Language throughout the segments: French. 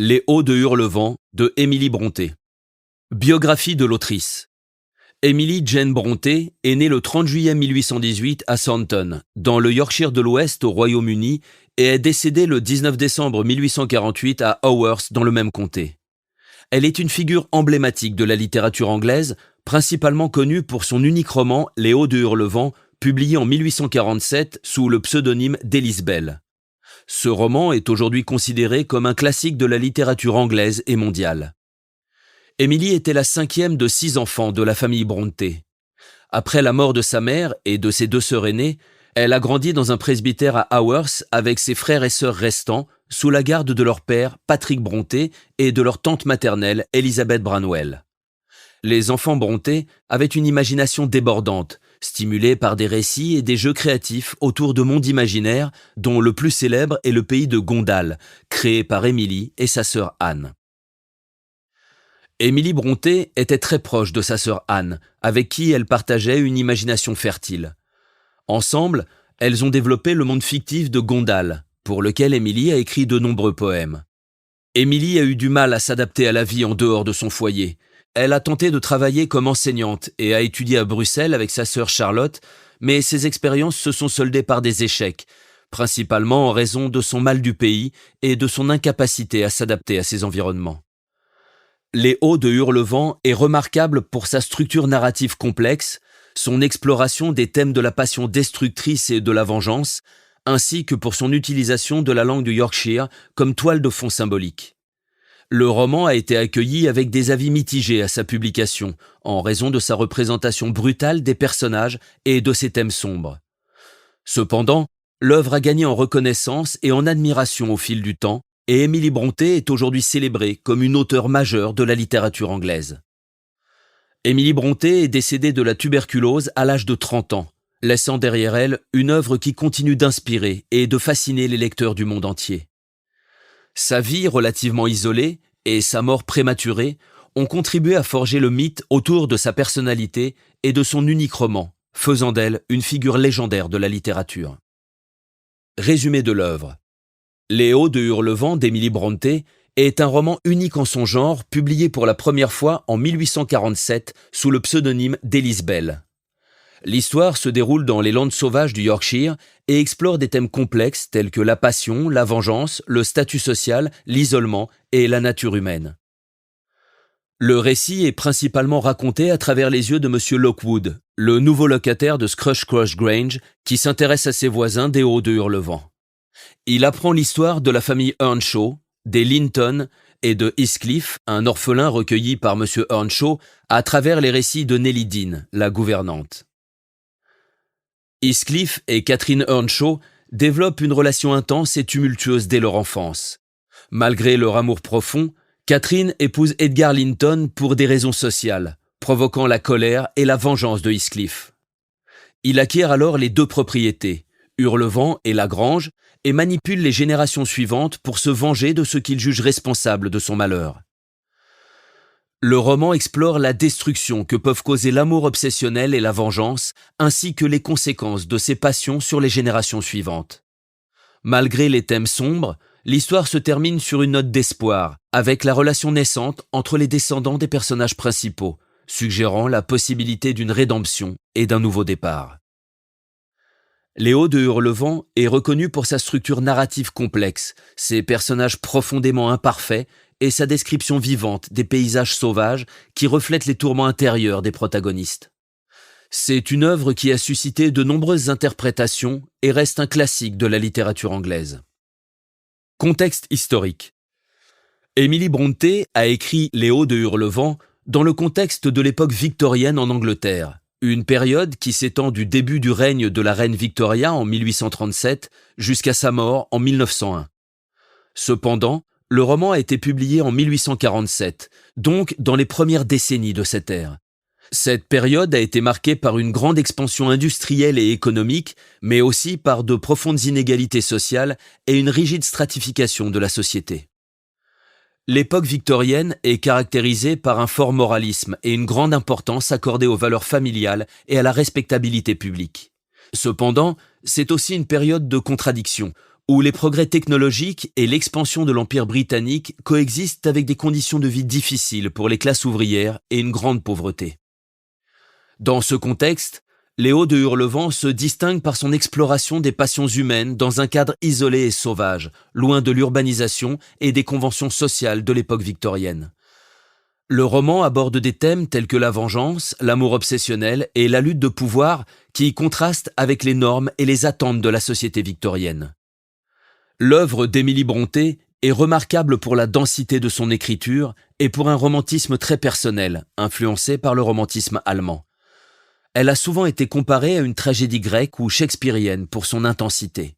Les Hauts de Hurlevent de Émilie Brontë. Biographie de l'autrice. Emily Jane Brontë est née le 30 juillet 1818 à Thornton, dans le Yorkshire de l'Ouest au Royaume-Uni, et est décédée le 19 décembre 1848 à Haworth dans le même comté. Elle est une figure emblématique de la littérature anglaise, principalement connue pour son unique roman Les Hauts de Hurlevent, publié en 1847 sous le pseudonyme d'Elise Bell. Ce roman est aujourd'hui considéré comme un classique de la littérature anglaise et mondiale. Emily était la cinquième de 6 enfants de la famille Brontë. Après la mort de sa mère et de ses 2 sœurs aînées, elle a grandi dans un presbytère à Haworth avec ses frères et sœurs restants, sous la garde de leur père, Patrick Brontë, et de leur tante maternelle, Elizabeth Branwell. Les enfants Brontë avaient une imagination débordante, stimulée par des récits et des jeux créatifs autour de mondes imaginaires, dont le plus célèbre est le pays de Gondal, créé par Emily et sa sœur Anne. Emily Brontë était très proche de sa sœur Anne, avec qui elle partageait une imagination fertile. Ensemble, elles ont développé le monde fictif de Gondal, pour lequel Emily a écrit de nombreux poèmes. Emily a eu du mal à s'adapter à la vie en dehors de son foyer. Elle a tenté de travailler comme enseignante et a étudié à Bruxelles avec sa sœur Charlotte, mais ses expériences se sont soldées par des échecs, principalement en raison de son mal du pays et de son incapacité à s'adapter à ces environnements. Les Hauts de Hurlevent est remarquable pour sa structure narrative complexe, son exploration des thèmes de la passion destructrice et de la vengeance, ainsi que pour son utilisation de la langue du Yorkshire comme toile de fond symbolique. Le roman a été accueilli avec des avis mitigés à sa publication, en raison de sa représentation brutale des personnages et de ses thèmes sombres. Cependant, l'œuvre a gagné en reconnaissance et en admiration au fil du temps, et Emily Brontë est aujourd'hui célébrée comme une auteure majeure de la littérature anglaise. Emily Brontë est décédée de la tuberculose à l'âge de 30 ans, laissant derrière elle une œuvre qui continue d'inspirer et de fasciner les lecteurs du monde entier. Sa vie relativement isolée et sa mort prématurée ont contribué à forger le mythe autour de sa personnalité et de son unique roman, faisant d'elle une figure légendaire de la littérature. Résumé de l'œuvre. Les Hauts de Hurlevent d'Emily Brontë est un roman unique en son genre, publié pour la première fois en 1847 sous le pseudonyme d'Elise Bell. L'histoire se déroule dans les landes sauvages du Yorkshire et explore des thèmes complexes tels que la passion, la vengeance, le statut social, l'isolement et la nature humaine. Le récit est principalement raconté à travers les yeux de M. Lockwood, le nouveau locataire de Scrooge Grange qui s'intéresse à ses voisins des Hauts de Hurlevent. Il apprend l'histoire de la famille Earnshaw, des Linton et de Heathcliff, un orphelin recueilli par M. Earnshaw, à travers les récits de Nelly Dean, la gouvernante. Heathcliff et Catherine Earnshaw développent une relation intense et tumultueuse dès leur enfance. Malgré leur amour profond, Catherine épouse Edgar Linton pour des raisons sociales, provoquant la colère et la vengeance de Heathcliff. Il acquiert alors les 2 propriétés, Hurlevent et La Grange, et manipule les générations suivantes pour se venger de ceux qu'il juge responsables de son malheur. Le roman explore la destruction que peuvent causer l'amour obsessionnel et la vengeance, ainsi que les conséquences de ces passions sur les générations suivantes. Malgré les thèmes sombres, l'histoire se termine sur une note d'espoir, avec la relation naissante entre les descendants des personnages principaux, suggérant la possibilité d'une rédemption et d'un nouveau départ. Les Hauts de Hurlevent est reconnu pour sa structure narrative complexe, ses personnages profondément imparfaits et sa description vivante des paysages sauvages qui reflètent les tourments intérieurs des protagonistes. C'est une œuvre qui a suscité de nombreuses interprétations et reste un classique de la littérature anglaise. Contexte historique. Emily Brontë a écrit Les Hauts de Hurlevent dans le contexte de l'époque victorienne en Angleterre, une période qui s'étend du début du règne de la reine Victoria en 1837 jusqu'à sa mort en 1901. Cependant, le roman a été publié en 1847, donc dans les premières décennies de cette ère. Cette période a été marquée par une grande expansion industrielle et économique, mais aussi par de profondes inégalités sociales et une rigide stratification de la société. L'époque victorienne est caractérisée par un fort moralisme et une grande importance accordée aux valeurs familiales et à la respectabilité publique. Cependant, c'est aussi une période de contradiction, où les progrès technologiques et l'expansion de l'Empire britannique coexistent avec des conditions de vie difficiles pour les classes ouvrières et une grande pauvreté. Dans ce contexte, Léo de Hurlevent se distingue par son exploration des passions humaines dans un cadre isolé et sauvage, loin de l'urbanisation et des conventions sociales de l'époque victorienne. Le roman aborde des thèmes tels que la vengeance, l'amour obsessionnel et la lutte de pouvoir qui contrastent avec les normes et les attentes de la société victorienne. L'œuvre d'Émilie Brontë est remarquable pour la densité de son écriture et pour un romantisme très personnel, influencé par le romantisme allemand. Elle a souvent été comparée à une tragédie grecque ou shakespearienne pour son intensité.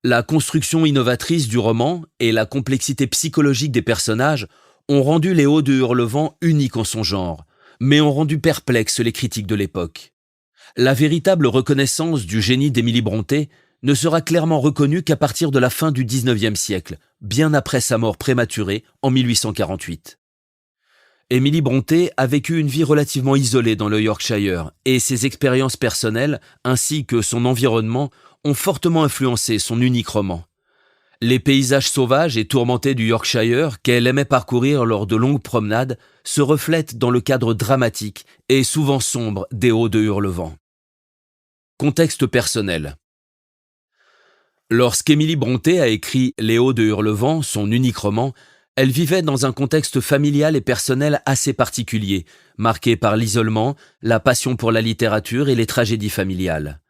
La construction innovatrice du roman et la complexité psychologique des personnages ont rendu Léo de Hurlevent unique en son genre, mais ont rendu perplexes les critiques de l'époque. La véritable reconnaissance du génie d'Émilie Brontë ne sera clairement reconnue qu'à partir de la fin du XIXe siècle, bien après sa mort prématurée en 1848. Émilie Brontë a vécu une vie relativement isolée dans le Yorkshire et ses expériences personnelles ainsi que son environnement ont fortement influencé son unique roman. Les paysages sauvages et tourmentés du Yorkshire qu'elle aimait parcourir lors de longues promenades se reflètent dans le cadre dramatique et souvent sombre des Hauts de Hurlevent. Contexte personnel. Lorsqu'Émilie Brontë a écrit Les Hauts de Hurlevent, son unique roman, elle vivait dans un contexte familial et personnel assez particulier, marqué par l'isolement, la passion pour la littérature et les tragédies familiales.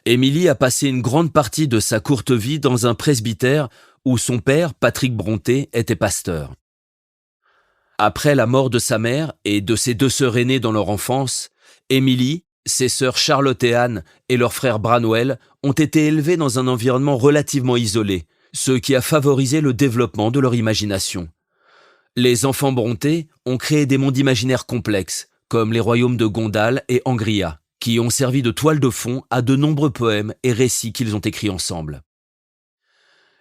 Émilie a passé une grande partie de sa courte vie dans un presbytère où son père, Patrick Brontë, était pasteur. Après la mort de sa mère et de ses deux sœurs aînées dans leur enfance, Émilie, ses sœurs Charlotte et Anne et leur frère Branwell ont été élevés dans un environnement relativement isolé, ce qui a favorisé le développement de leur imagination. Les enfants Brontë ont créé des mondes imaginaires complexes, comme les royaumes de Gondal et Angria, qui ont servi de toile de fond à de nombreux poèmes et récits qu'ils ont écrits ensemble.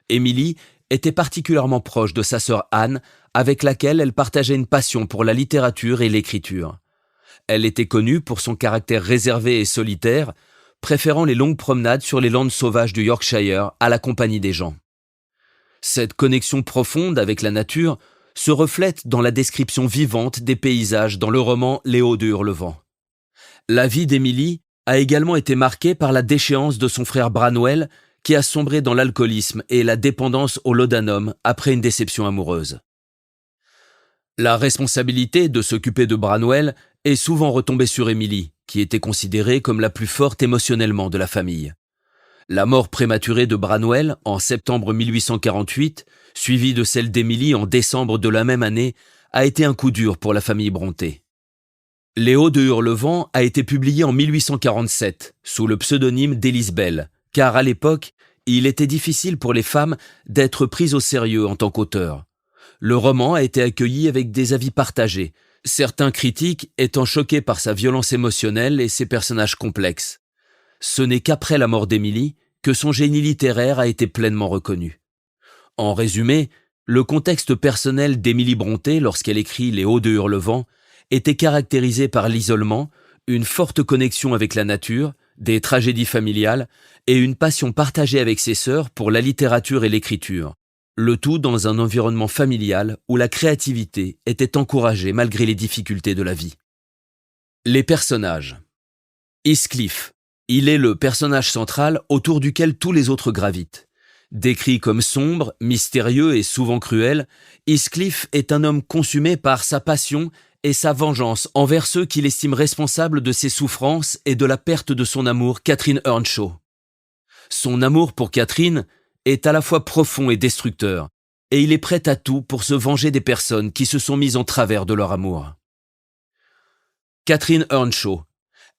Émilie était particulièrement proche de sa sœur Anne, avec laquelle elle partageait une passion pour la littérature et l'écriture. Elle était connue pour son caractère réservé et solitaire, préférant les longues promenades sur les landes sauvages du Yorkshire à la compagnie des gens. Cette connexion profonde avec la nature se reflète dans la description vivante des paysages dans le roman Les Hauts de Hurlevent. La vie d'Émilie a également été marquée par la déchéance de son frère Branwell, qui a sombré dans l'alcoolisme et la dépendance au laudanum après une déception amoureuse. La responsabilité de s'occuper de Branwell est souvent retombée sur Émilie, qui était considérée comme la plus forte émotionnellement de la famille. La mort prématurée de Branwell en septembre 1848, suivie de celle d'Émilie en décembre de la même année, a été un coup dur pour la famille Brontë. Les Hauts de Hurlevent a été publié en 1847, sous le pseudonyme d'Élise Bell, car à l'époque, il était difficile pour les femmes d'être prises au sérieux en tant qu'auteurs. Le roman a été accueilli avec des avis partagés, certains critiques étant choqués par sa violence émotionnelle et ses personnages complexes. Ce n'est qu'après la mort d'Émilie que son génie littéraire a été pleinement reconnu. En résumé, le contexte personnel d'Émilie Brontë lorsqu'elle écrit Les Hauts de Hurlevent était caractérisé par l'isolement, une forte connexion avec la nature, des tragédies familiales et une passion partagée avec ses sœurs pour la littérature et l'écriture. Le tout dans un environnement familial où la créativité était encouragée malgré les difficultés de la vie. Les personnages. Heathcliff. Il est le personnage central autour duquel tous les autres gravitent. Décrit comme sombre, mystérieux et souvent cruel, Heathcliff est un homme consumé par sa passion et sa vengeance envers ceux qu'il estime responsables de ses souffrances et de la perte de son amour, Catherine Earnshaw. Son amour pour Catherine est à la fois profond et destructeur, et il est prêt à tout pour se venger des personnes qui se sont mises en travers de leur amour. Catherine Earnshaw.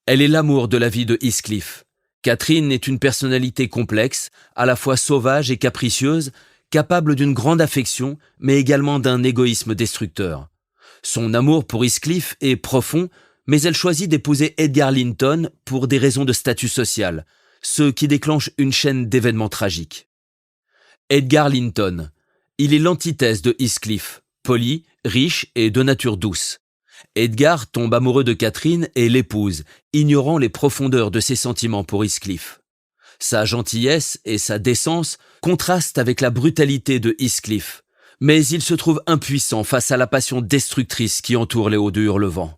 Elle est l'amour de la vie de Heathcliff. Catherine est une personnalité complexe, à la fois sauvage et capricieuse, capable d'une grande affection, mais également d'un égoïsme destructeur. Son amour pour Heathcliff est profond, mais elle choisit d'épouser Edgar Linton pour des raisons de statut social, ce qui déclenche une chaîne d'événements tragiques. Edgar Linton. Il est l'antithèse de Heathcliff, poli, riche et de nature douce. Edgar tombe amoureux de Catherine et l'épouse, ignorant les profondeurs de ses sentiments pour Heathcliff. Sa gentillesse et sa décence contrastent avec la brutalité de Heathcliff, mais il se trouve impuissant face à la passion destructrice qui entoure les Hauts de Hurlevent.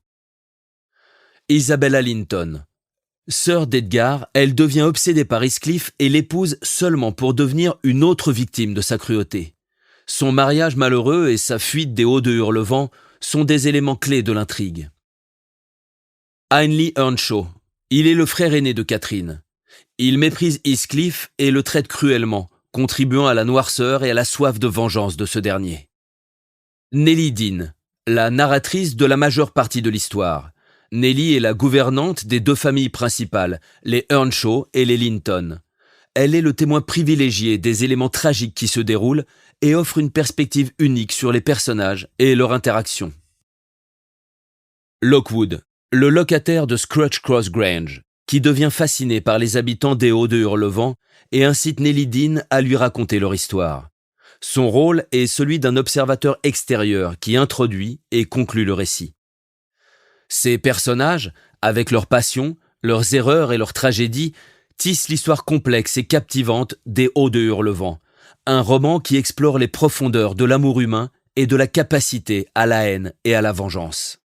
Isabella Linton. Sœur d'Edgar, elle devient obsédée par Heathcliff et l'épouse seulement pour devenir une autre victime de sa cruauté. Son mariage malheureux et sa fuite des Hauts de Hurlevent sont des éléments clés de l'intrigue. Heinleigh Earnshaw. Il est le frère aîné de Catherine. Il méprise Heathcliff et le traite cruellement, contribuant à la noirceur et à la soif de vengeance de ce dernier. Nelly Dean, la narratrice de la majeure partie de l'histoire. Nelly est la gouvernante des deux familles principales, les Earnshaw et les Linton. Elle est le témoin privilégié des éléments tragiques qui se déroulent et offre une perspective unique sur les personnages et leur interaction. Lockwood, le locataire de Scrooge Cross Grange, qui devient fasciné par les habitants des Hauts de Hurlevent et incite Nelly Dean à lui raconter leur histoire. Son rôle est celui d'un observateur extérieur qui introduit et conclut le récit. Ces personnages, avec leurs passions, leurs erreurs et leurs tragédies, tissent l'histoire complexe et captivante des Hauts de Hurlevent, un roman qui explore les profondeurs de l'amour humain et de la capacité à la haine et à la vengeance.